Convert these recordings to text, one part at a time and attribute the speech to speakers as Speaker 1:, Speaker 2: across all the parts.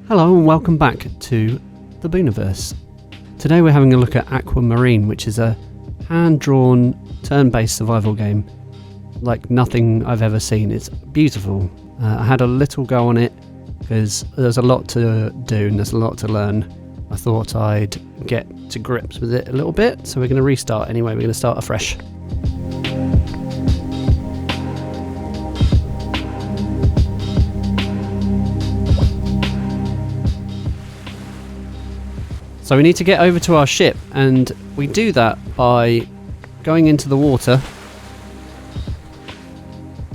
Speaker 1: Hello and welcome back to the Booniverse. Today we're having a look at Aquamarine, which is a hand-drawn, turn-based survival game like nothing I've ever seen. It's beautiful. I had a little go on it because there's a lot to do and there's a lot to learn. I thought I'd get to grips with it a little bit, so we're going to restart anyway. We're going to start afresh. So we need to get over to our ship, and we do that by going into the water.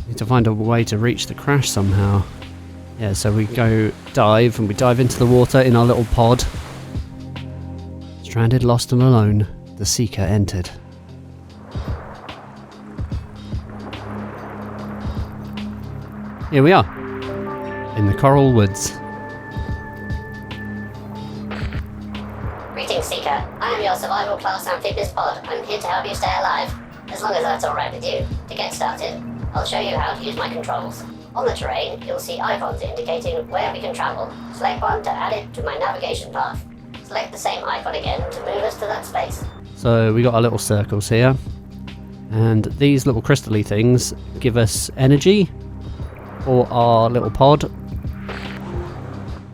Speaker 1: Need to find a way to reach the crash somehow. Yeah, so we go dive, and we dive into the water in our little pod. Stranded, lost and alone, the seeker entered. Here we are, in the coral woods.
Speaker 2: Greetings, Seeker. I am your survival class amphibious pod. I'm here to help you stay alive, as long as that's alright with you. To get started, I'll show you how to use my controls. On the terrain, you'll see icons indicating where we can travel. Select one to add it to my navigation path. Select the same icon again to move us to that space.
Speaker 1: So we got our little circles here, and these little crystally things give us energy for our little pod.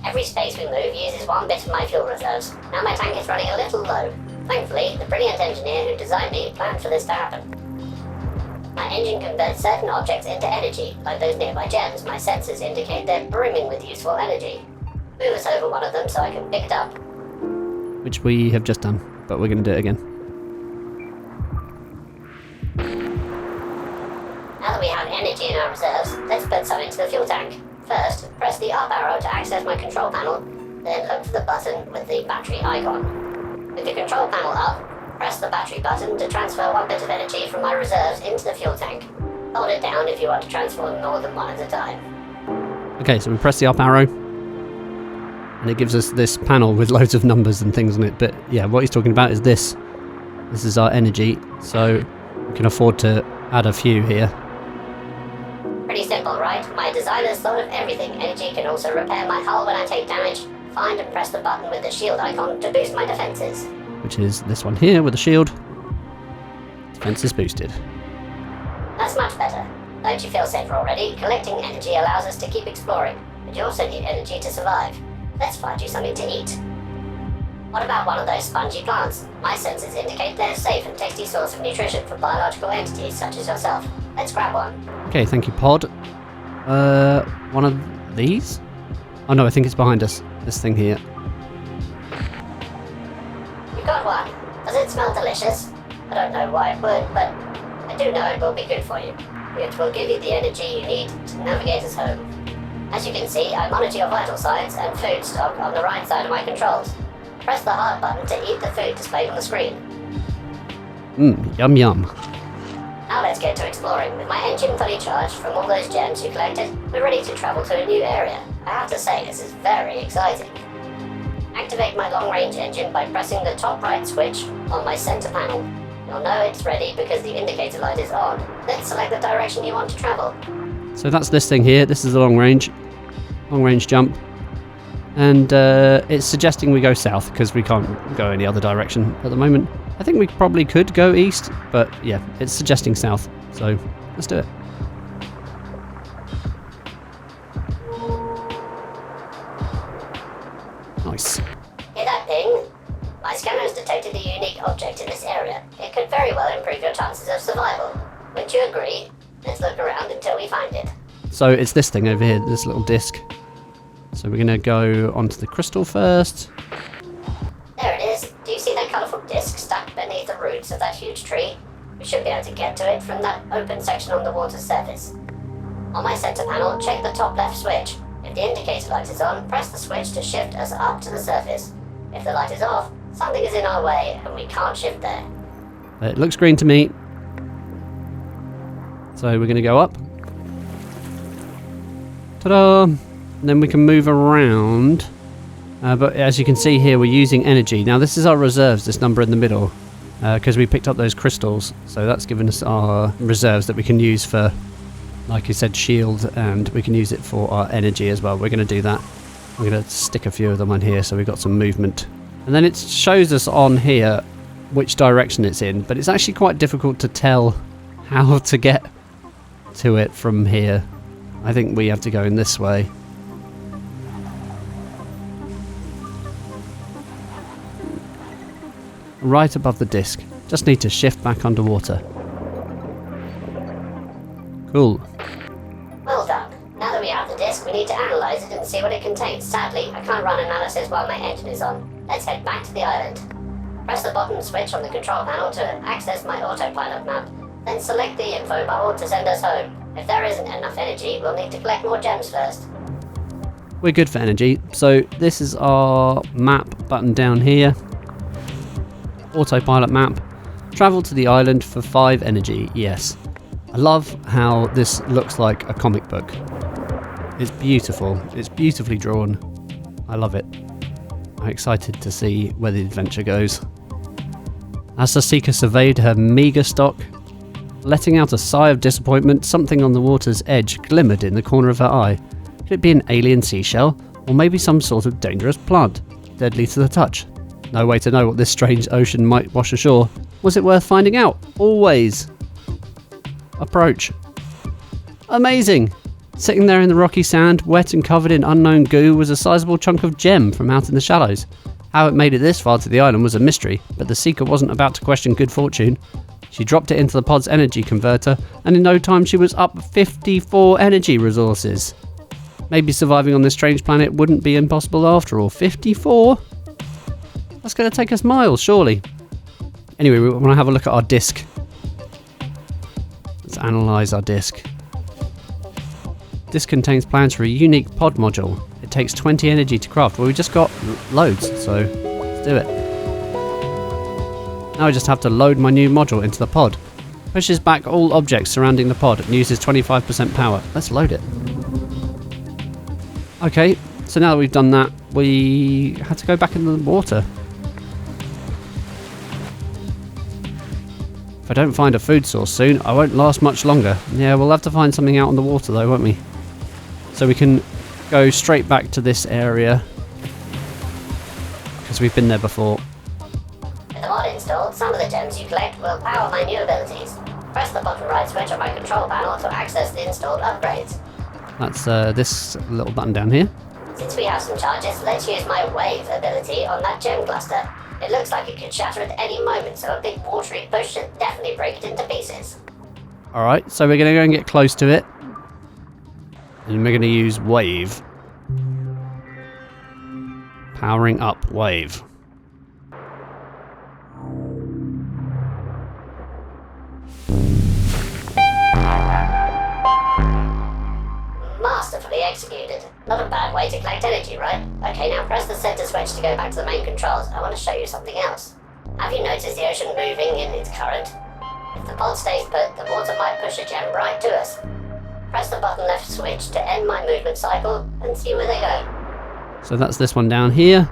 Speaker 2: Every space we move uses one bit of my fuel reserves. Now my tank is running a little low. Thankfully, the brilliant engineer who designed me planned for this to happen. My engine converts certain objects into energy, like those nearby gems. My sensors indicate they're brimming with useful energy. Move us over one of them so I can pick it up.
Speaker 1: Which we have just done, but we're going to do it again.
Speaker 2: Now that we have energy in our reserves, let's put some into the fuel tank. First, press the up arrow to access my control panel, then look for the button with the battery icon. With the control panel up, press the battery button to transfer one bit of energy from my reserves into the fuel tank. Hold it down if you want to transfer more than one at a time.
Speaker 1: Okay, so we press the up arrow, and it gives us this panel with loads of numbers and things on it, but yeah, what he's talking about is this. This is our energy, so we can afford to add a few here.
Speaker 2: Pretty simple, right? My designers thought of everything. Energy can also repair my hull when I take damage. Find and press the button with the shield icon to boost my defenses.
Speaker 1: Which is this one here with the shield. Defense is boosted.
Speaker 2: That's much better. Don't you feel safer already? Collecting energy allows us to keep exploring, but you also need energy to survive. Let's find you something to eat. What about one of those spongy plants? My sensors indicate they're a safe and tasty source of nutrition for biological entities such as yourself. Let's grab one.
Speaker 1: Okay, thank you, pod. One of these? Oh no, I think it's behind us. This thing here.
Speaker 2: You got one. Does it smell delicious? I don't know why it would, but I do know it will be good for you. It will give you the energy you need to navigate us home. As you can see, I monitor your vital signs and food stock on the right side of my controls. Press the heart button to eat the food displayed on the screen.
Speaker 1: Yum yum.
Speaker 2: Now let's get to exploring. With my engine fully charged from all those gems you collected, we're ready to travel to a new area. I have to say, this is very exciting. Activate my long-range engine by pressing the top right switch on my center panel. You'll know it's ready because the indicator light is on. Then select the direction you want to travel.
Speaker 1: So that's this thing here. This is the long range jump. And it's suggesting we go south because we can't go any other direction at the moment. I think we probably could go east, but yeah, it's suggesting south. So let's do it. Nice.
Speaker 2: Hear that ding? My scanners detected a unique object in this area. It could very well improve your chances of survival. Wouldn't you agree? Let's look around until we find it.
Speaker 1: So it's this thing over here, this little disc. So we're going to go onto the crystal first.
Speaker 2: There it is. Do you see that colourful disc stuck beneath the roots of that huge tree? We should be able to get to it from that open section on the water surface. On my center panel, check the top left switch. If the indicator light is on, press the switch to shift us up to the surface. If the light is off, something is in our way and we can't shift there.
Speaker 1: It looks green to me. So we're going to go up. Ta-da! And then we can move around. But as you can see here, we're using energy. Now this is our reserves, this number in the middle. Because we picked up those crystals. So that's given us our reserves that we can use for, like you said, shield. And we can use it for our energy as well. We're going to do that. I'm going to stick a few of them on here so we've got some movement. And then it shows us on here which direction it's in, but it's actually quite difficult to tell how to get to it from here. I think we have to go in this way. Right above the disc. Just need to shift back underwater. Cool.
Speaker 2: Well done. Now that we have the disc, we need to analyze it and see what it contains. Sadly, I can't run analysis while my engine is on. Let's head back to the island. Press the button switch on the control panel to access my autopilot map, then select the info bubble to send us home. If there isn't enough energy, we'll need to collect more gems first.
Speaker 1: We're good for energy, so this is our map button down here. Autopilot map. Travel to the island for 5 energy, yes. I love how this looks like a comic book. It's beautiful, it's beautifully drawn. I love it. I'm excited to see where the adventure goes. As the Seeker surveyed her meagre stock, letting out a sigh of disappointment, something on the water's edge glimmered in the corner of her eye. Could it be an alien seashell, or maybe some sort of dangerous plant, deadly to the touch? No way to know what this strange ocean might wash ashore. Was it worth finding out? Always. Approach. Amazing! Sitting there in the rocky sand, wet and covered in unknown goo, was a sizable chunk of gem from out in the shallows. How it made it this far to the island was a mystery, but the Seeker wasn't about to question good fortune. She dropped it into the pod's energy converter, and in no time she was up 54 energy resources. Maybe surviving on this strange planet wouldn't be impossible after all. 54? That's going to take us miles, surely. Anyway, we want to have a look at our disc. Let's analyse our disc. This contains plans for a unique pod module. It takes 20 energy to craft. Well, we just got loads, so let's do it. Now I just have to load my new module into the pod. Pushes back all objects surrounding the pod and uses 25% power. Let's load it. Okay, so now that we've done that, we had to go back into the water. If I don't find a food source soon, I won't last much longer. Yeah, we'll have to find something out on the water though, won't we? So we can go straight back to this area, because we've been there before.
Speaker 2: With the mod installed, some of the gems you collect will power my new abilities. Press the bottom right switch on my control panel to access the installed upgrades.
Speaker 1: That's this little button down here.
Speaker 2: Since we have some charges, let's use my wave ability on that gem cluster. It looks like it could shatter at any moment, so a big watery push should definitely break it into pieces.
Speaker 1: Alright, so we're going to go and get close to it. And we're going to use wave. Powering up wave.
Speaker 2: Masterfully executed. Not a bad way to collect energy, right? Okay, now press the center switch to go back to the main controls. I want to show you something else. Have you noticed the ocean moving in its current? If the pod stays put, the water might push a gem right to us. Press the button left switch to end my movement cycle and see where they go.
Speaker 1: So that's this one down here.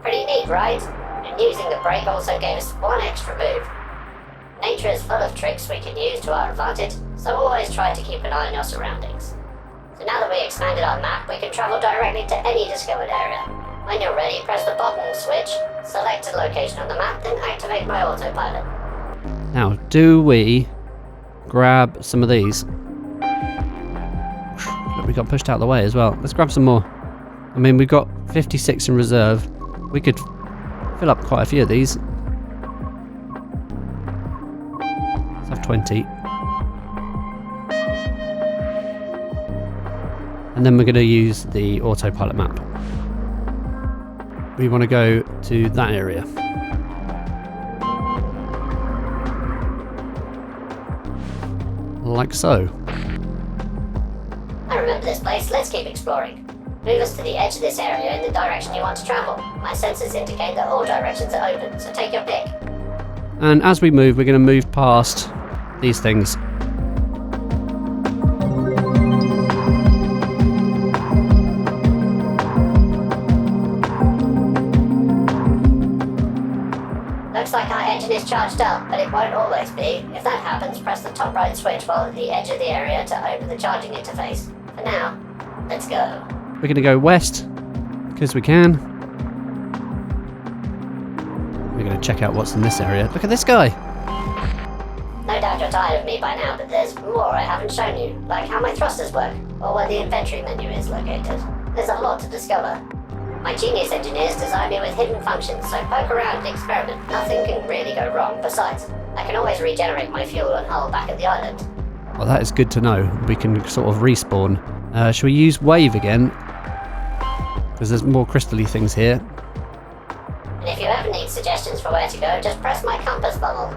Speaker 2: Pretty neat, right? And using the brake also gave us one extra move. Nature is full of tricks we can use to our advantage, so always try to keep an eye on your surroundings. So now that we expanded our map, we can travel directly to any discovered area. When you're ready, press the button switch, select a location on the map, then activate my autopilot.
Speaker 1: Now, do we grab some of these? Look, we got pushed out of the way as well. Let's grab some more. I mean, we've got 56 in reserve. We could fill up quite a few of these. Let's have 20. And then we're going to use the autopilot map. We want to go to that area. Like so.
Speaker 2: I remember this place, let's keep exploring. Move us to the edge of this area in the direction you want to travel. My sensors indicate that all directions are open, so take your pick.
Speaker 1: And as we move, we're going to move past these things.
Speaker 2: Looks like our engine is charged up, but it won't always be. If that happens, press the top right switch while at the edge of the area to open the charging interface. For now, let's go.
Speaker 1: We're going to go west Because we can. We're going to check out what's in this area. Look at this guy.
Speaker 2: No doubt you're tired of me by now, but there's more I haven't shown you, like how my thrusters work, or where the inventory menu is located. There's a lot to discover. My genius engineers designed me with hidden functions, so poke around and experiment. Nothing can really go wrong. Besides, I can always regenerate my fuel and hull back at the island.
Speaker 1: Well, that is good to know. We can sort of respawn. Should we use wave again? Because there's more crystally things here.
Speaker 2: And if you ever need suggestions for where to go, just press my compass bubble.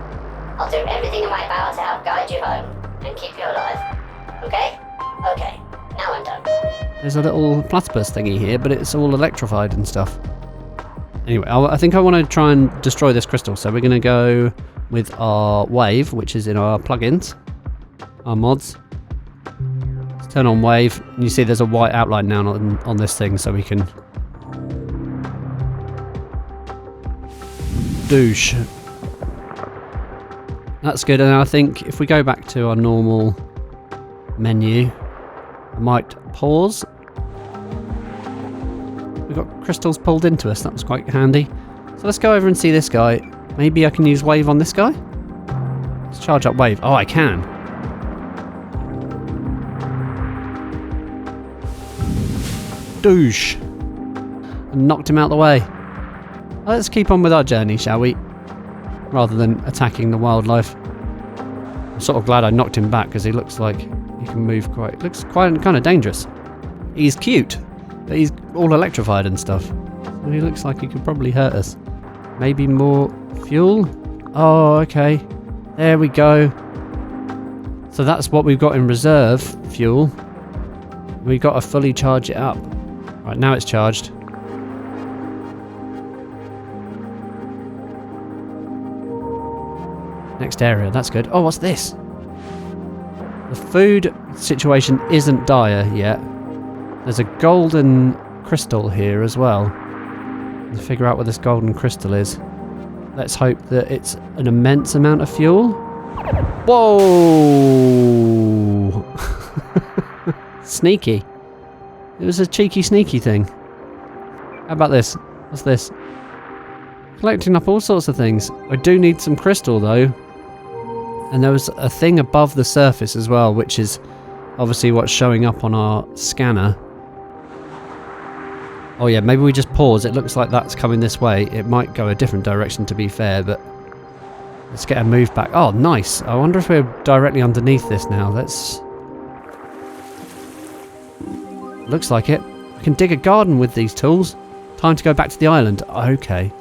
Speaker 2: I'll do everything in my power to help guide you home and keep you alive. Okay? Okay. Now I'm done.
Speaker 1: There's a little platypus thingy here, but it's all electrified and stuff. Anyway, I think I want to try and destroy this crystal, so we're going to go with our wave, which is in our plugins, our mods. Let's turn on wave, and you see there's a white outline now on this thing, so we can douche. That's good, and I think if we go back to our normal menu, I might pause. We've got crystals pulled into us, that was quite handy. So let's go over and see this guy. Maybe I can use wave on this guy? Let's charge up wave. Oh, I can. Douche. And knocked him out the way. Well, let's keep on with our journey, shall we? Rather than attacking the wildlife. I'm sort of glad I knocked him back because he looks like he can move quite... Looks quite kind of dangerous. He's cute, but he's all electrified and stuff. So he looks like he could probably hurt us. Maybe more fuel? Oh, okay. There we go. So that's what we've got in reserve fuel. We've got to fully charge it up. Right, now it's charged. Next area, that's good. Oh, what's this? The food situation isn't dire yet. There's a golden crystal here as well. Let's figure out what this golden crystal is. Let's hope that it's an immense amount of fuel. Whoa! Sneaky. It was a cheeky, sneaky thing. How about this? What's this? Collecting up all sorts of things. I do need some crystal though. And there was a thing above the surface as well, which is obviously what's showing up on our scanner. Oh yeah, maybe we just pause. It looks like that's coming this way. It might go a different direction to be fair, but let's get a move back. Oh, nice. I wonder if we're directly underneath this now. Let's... Looks like it. I can dig a garden with these tools. Time to go back to the island. Okay.